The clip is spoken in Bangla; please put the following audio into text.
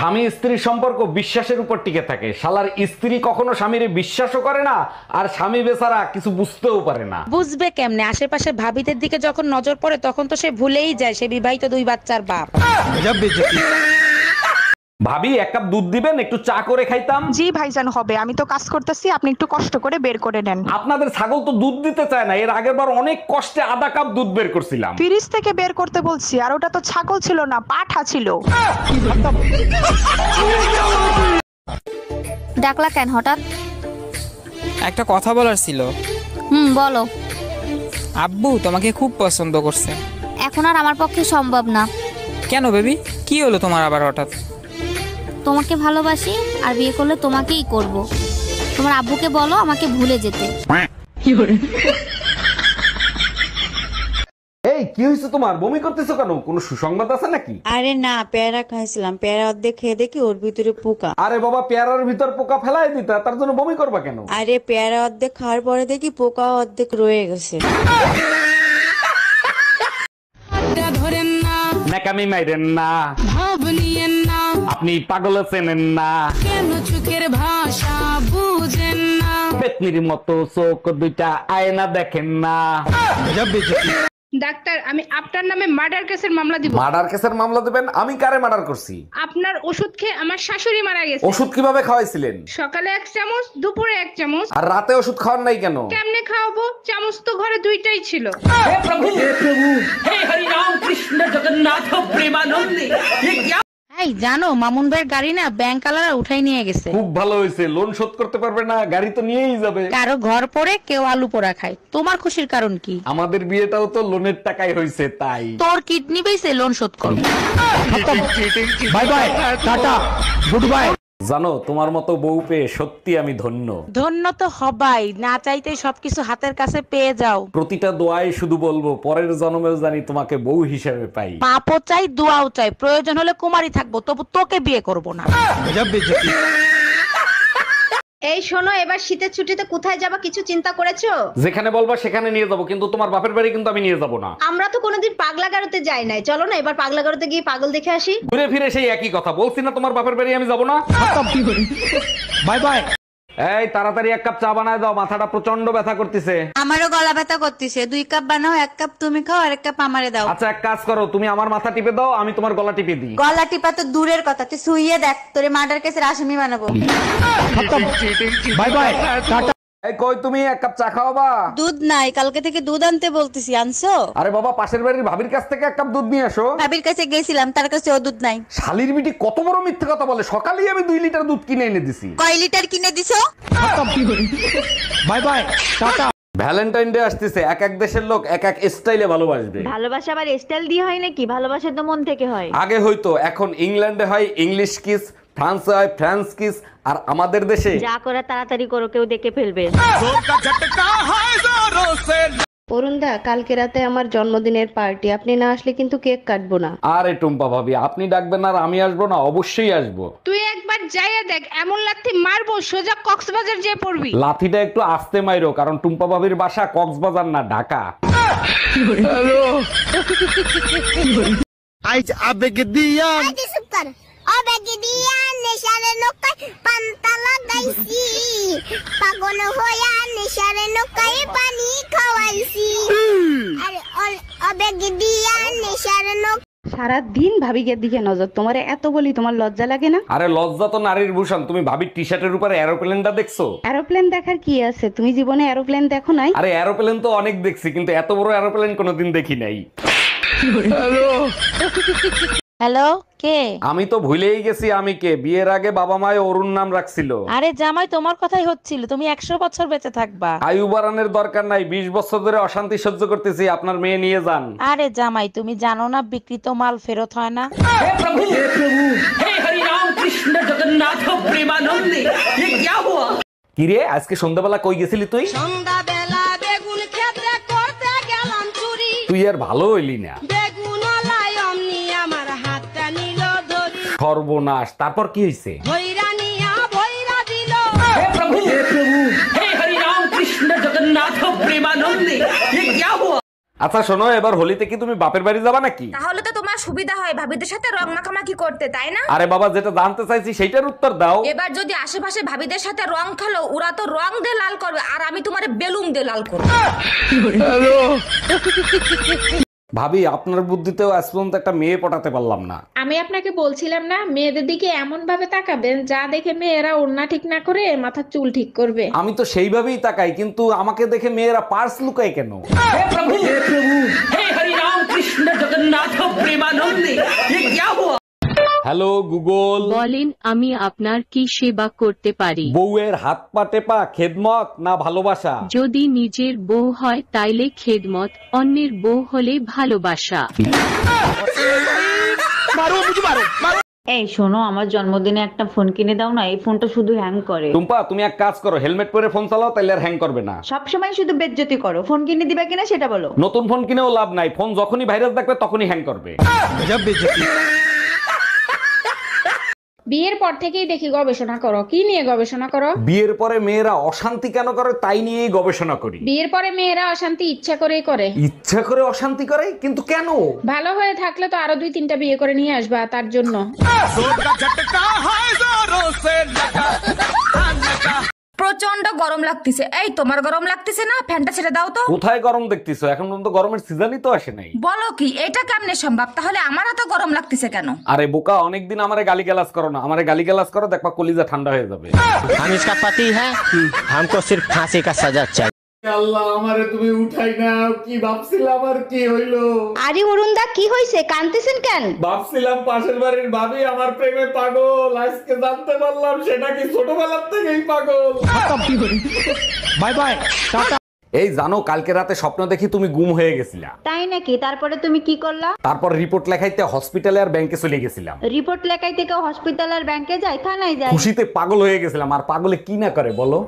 স্বামী স্ত্রীর সম্পর্ক বিশ্বাসের উপর টিকে থাকে। শালার স্ত্রী কখনো স্বামীর বিশ্বাসও করে না, আর স্বামী বেচারা কিছু বুঝতেও পারে না। বুঝবে কেমনে? আশেপাশে ভাবিদের দিকে যখন নজর পড়ে তখন তো সে ভুলেই যায় সে বিবাহিত 2 বাচ্চার বাপ। ভাবি, এক কাপ দুধ দিবেন, একটু চা করে খাইতাম। জি ভাইজান, হবে। আমি তো কাজ করতেছি, আপনি একটু কষ্ট করে বের করে নেন। আপনাদের ছাগল তো দুধ দিতে চায় না। এর আগের বার অনেক কষ্টে আধা কাপ দুধ বের করছিলাম। ফ্রিজ থেকে বের করতে বলছি, আর ওটা তো ছাগল ছিল না, পাঠা ছিল। ডাকলা কেন হঠাৎ? একটা কথা বলার ছিল। বলো। আব্বু তোমাকে খুব পছন্দ করছে। এখন আর আমার পক্ষে সম্ভব না। কেন বেবি, কি হলো তোমার আবার হঠাৎ? তোমাকে ভালোবাসি, আর বিয়ে করলে তোমাকেই করব। তোমার আব্বুকে বলো আমাকে ভুলে যেতে। এই কি হয়েছে তোমার? বমি করতেছো কেন? কোনো সুসংবাদ আছে নাকি? আরে না, পেয়ারা খাইছিলাম, পেয়ারা অর্ধেক খেয়ে দেখি ওর ভিতরে পোকা। আরে বাবা, পেয়ারার ভিতর পোকা ফেলাই দিতা, তার জন্য বমি করবা কেন? আরে পেয়ারা অর্ধেক খাওয়ার পরে দেখি পোকা অর্ধেক রয়ে গেছে। নাকামি মাইরেন না, আপনি পাগল চেনেন না, পেতনির মতো চোখ দুইটা আয়না দেখেন না। ডাক্তার, আমি আপনার নামে মার্ডার কেসের মামলা দিব। মার্ডার কেসের মামলা দিবেন? আমি কারে মার্ডার করছি? আপনার ওষুধ খেয়ে আমার শাশুড়ি মারা গেছে। ওষুধ কিভাবে খাওয়াইছিলেন? সকালে 1 চামচ, দুপুরে 1 চামচ। আর রাতে ওষুধ খাওয়ার নাই কেন? কেমনে খাওয়াবো? চামচ তো ঘরে 2টাই ছিল। এই জানো, মামুন ভাইয়ের গাড়ি না ব্যাংক আলারা উঠাই নিয়ে গেছে। খুব ভালো হয়েছে, লোন শোধ করতে পারবে না, গাড়ি তো নিয়েই যাবে। কারো ঘর পড়ে কেউ আলু পোড়া খায়, তোমার খুশির কারণ কি? আমাদের বিয়েটাও তো লোনের টাকায় হয়েছে, তাই। তোর কিডনি বেচে লোন শোধ করবো। Bye bye, tata, good bye. জানো, তোমার মতো বউ পেয়ে সত্যি আমি ধন্য। ধন্য তো হবাই, না চাইতে সবকিছু হাতের কাছে পেয়ে যাও। প্রতিটা দোয়ায় শুধু বলবো, পরের জন্মেও জানি তোমাকে বউ হিসেবে পাই। পাপও চাই, দোয়াও চাই, প্রয়োজন হলে কুমারী থাকবো, তবু তোকে বিয়ে করব না। এই শোনো, এবার শীতের ছুটিতে কোথায় যাবা কিছু চিন্তা করেছো? যেখানে বলবা সেখানে নিয়ে যাবো, কিন্তু তোমার বাপের বাড়ি কিন্তু আমি নিয়ে যাবো না। আমরা তো কোনোদিন পাগলা গারোতে যাই নাই, চলো না এবার পাগলা গারোতে গিয়ে পাগল দেখে আসি। ঘুরে ফিরে সেই একই কথা বলছি না, তোমার বাপের বাড়ি আমি যাবো না। Bye bye. এই তাড়াতাড়ি 1 কাপ চা বানায় দাও, মাথাটা প্রচন্ড ব্যথা করতেছে। আমারও গলা ব্যথা করতেছে, 2 কাপ বানাও, 1 কাপ তুমি খাও আর 1 কাপ আমারে দাও। আচ্ছা, এক কাজ করো, তুমি আমার মাথা টিপে দাও, আমি তোমার গলা টিপে দিই। গলা টিপা তো দূরের কথা, তুই শুইয়ে দেখ, তোরে মার্ডার কেসের আসামি বানাবো। Bye bye, tata. এই কই তুমি, 1 কাপ চা খাওয়াবা? দুধ নাই, কালকে থেকে দুধ আনতে বলতেছি, আনছো? আরে বাবা, পাশের বাড়ির ভাবির কাছ থেকে 1 কাপ দুধ নিয়ে আসো। ভাবির কাছে গেছিলাম, তার কাছে ও দুধ নাই। শালির বিটি কত বড় মিথ্যে কথা বলে, সকালেই আমি 2 লিটার দুধ কিনে এনে দিছি। কয় লিটার কিনে দিছো? Bye bye, tata. Valentine day আসতেছে, এক এক দেশের লোক এক এক স্টাইলে ভালোবাসবে। ভালোবাসা আবার স্টাইল দিয়ে হয় নাকি? ভালোবাসা তো মন থেকে হয়। আগে হয়তো, এখন ইংল্যান্ডে হয় ইংলিশ কিস, ফ্রান্সে হয় ফ্রান্স কিস, আর আমাদের দেশে যা করে তাড়াতাড়ি করো, কেউ দেখে ফেলবে। অরুণদা, কালকে রাতে আমার জন্মদিনের পার্টি, আপনি না আসলে কিন্তু কেক কাটবো না। আরে টুম্পা ভাবি, আপনি ডাকবেন আর আমি আসবো না? অবশ্যই আসবো। তুই একবার যাইয়া দেখ, এমন লাথি মারবো সোজা কক্সবাজার যেয়ে পড়বি। লাথিটা একটু আস্তে মাইরো, কারণ টুম্পা ভাবির বাসা কক্সবাজার না, ঢাকা। আইজ আবেগ দিয়া আবেগ দিয়া নেশারে নৌকায় পান্তা লাগাইছি, পাগল হইয়া নেশারে নৌকায় পানি খাওয়াইছি। আরে আবেগ দিয়া নেশারে নৌকায়। সারাদিন ভাবিকের দিকে নজর, তোমারে এত বলি, তোমার লজ্জা লাগে না? আরে লজ্জা তো নারীর ভূষণ। তুমি ভাবির টি শার্টের উপরে এরোপ্লেনটা দেখছো? এরোপ্লেন দেখার কি আছে? তুমি জীবনে এরোপ্লেন দেখো নাই? আরে এরোপ্লেন তো অনেক দেখছি, কিন্তু এত বড় এরোপ্লেন কোনোদিন দেখি নাই। হ্যালো, কে? আমি তো ভুলেই গেছি আমি কে। বিয়ের আগে বাবা মায়ে অরুণ নাম রাখছিল। আরে জামাই, তোমার কথাই হচ্ছিল, তুমি 100 বছর বেঁচে থাকবা। আয়ু বাড়ানোর দরকার নাই, 20 বছর ধরে অশান্তি সহ্য করতেছি, আপনার মেয়ে নিয়ে যান। আরে জামাই, তুমি জানো না বিকৃত মাল ফেরত হয় না? কিরে, আজকে সন্ধ্যাবেলা কই গেছিলি তুই? সন্ধ্যাবেলা বেগুন ক্ষেত্রে করতে গেলাম চুরি, তুই আর ভালো হইলি না। বেগুন লাই অমনি আমার হাতটা নিল ধরি, সর্বনাশ, তারপর কি হইছে? ভৈরা নিয়া ভৈরা দিল। আচ্ছা শোনো, এবার হোলিতে কি তুমি বাপের বাড়ি যাবা নাকি? তাহলে তো তোমার সুবিধা হয় ভাবিদের সাথে রং মাখামাখি করতে, তাই না? আরে বাবা, যেটা জানতে চাইছি সেইটার উত্তর দাও। এবার যদি আশেপাশে ভাবিদের সাথে রং খেলো, ওরা তো রং দিয়ে লাল করবে আর আমি তোমার বেলুন দিয়ে লাল করবো। ভাবি, আপনার বুদ্ধিতেও আজ পর্যন্ত একটা মেয়ে পটাতে পারলাম না। আমি আপনাকে বলছিলাম না, মেয়েদের দিকে এমন ভাবে তাকাবেন যা দেখে মেয়েরা ওড়না ঠিক না করে মাথার চুল ঠিক করবে। আমি তো সেইভাবেই তাকাই, কিন্তু আমাকে দেখে মেয়েরা পার্স লুকায় কেন? হ্যালো গুগল, বলেন আমি আপনার কি সেবা করতে পারি? বউয়ের হাত পা টেপা খেদমত না ভালোবাসা? যদি নিজের বউ হয় তাইলে খেদমত, অন্যের বউ হলে ভালোবাসা। এই শোনো, আমার জন্মদিনে একটা ফোন কিনে দাও না, এই ফোনটা শুধু হ্যাং করে। টুম্পা, তুমি এক কাজ করো, হেলমেট পরে ফোন চালাও, তাইলে আর হ্যাং করবে না। সবসময় শুধু বেজ্জতি করো। ফোন কিনে দিবা কিনা সেটা বলো। নতুন ফোন কিনেও লাভ নাই, ফোন যখনই ভাইরাস দেখবে তখনই হ্যাং করবে। বিয়ের পর থেকেই দেখি গবেষণা করো। কি নিয়ে গবেষণা করো? বিয়ের পরে মেয়েরা অশান্তি কেন করে তাই নিয়েই গবেষণা করি। বিয়ের পরে মেয়েরা অশান্তি ইচ্ছা করেই করে। ইচ্ছা করে অশান্তি করে, কিন্তু কেন? ভালো হয়ে থাকলে তো আরো 2-3টা বিয়ে করে নিয়ে আসবা, তার জন্য। প্রচন্ড গরম লাগতেছে। এই তোমার গরম লাগতেছে না? ফ্যানটা ছেড়ে দাও তো। কোথায় গরম দেখতেছো? এখন পর্যন্ত গরমের সিজনই তো আসে নাই। বলো কি, এটা কেমনে সম্ভব? তাহলে আমার এত গরম লাগতেছে কেন? আরে বোকা, অনেকদিন আমারে গালিগালাজ করো না। আমারে গালিগালাজ করো, দেখবা কলিজা ঠান্ডা হয়ে যাবে। हम इसका पति है, हमको सिर्फ फांसी का सजा चाहिए। আল্লাহ, আমারে তুমি উঠাই না। কি ভাবছিলাম আর কি হইলো? আরে অরুণদা, কি হয়েছে? কাঁদতেছেন কেন? ভাবছিলাম পাশের বাড়ির ভাবি আমার প্রেমে পাগল, আজকে জানতে পারলাম সেটা কি ছোটবেলার থেকেই পাগল। Bye bye, tata. এই জানো, কালকে রাতে স্বপ্ন দেখি তুমি গুম হয়ে গেছিলা। তাই নাকি? তারপরে তুমি কি করলা? তারপর রিপোর্ট লেখাইতে হসপিটালে আর ব্যাংকে চলে গেছিলাম। রিপোর্ট লেখাইতে কেউ হসপিটাল আর ব্যাংকে যায়? থানায় যায়। খুশিতে পাগল হয়ে গেছিলাম। আর পাগলে কি না করে বলো?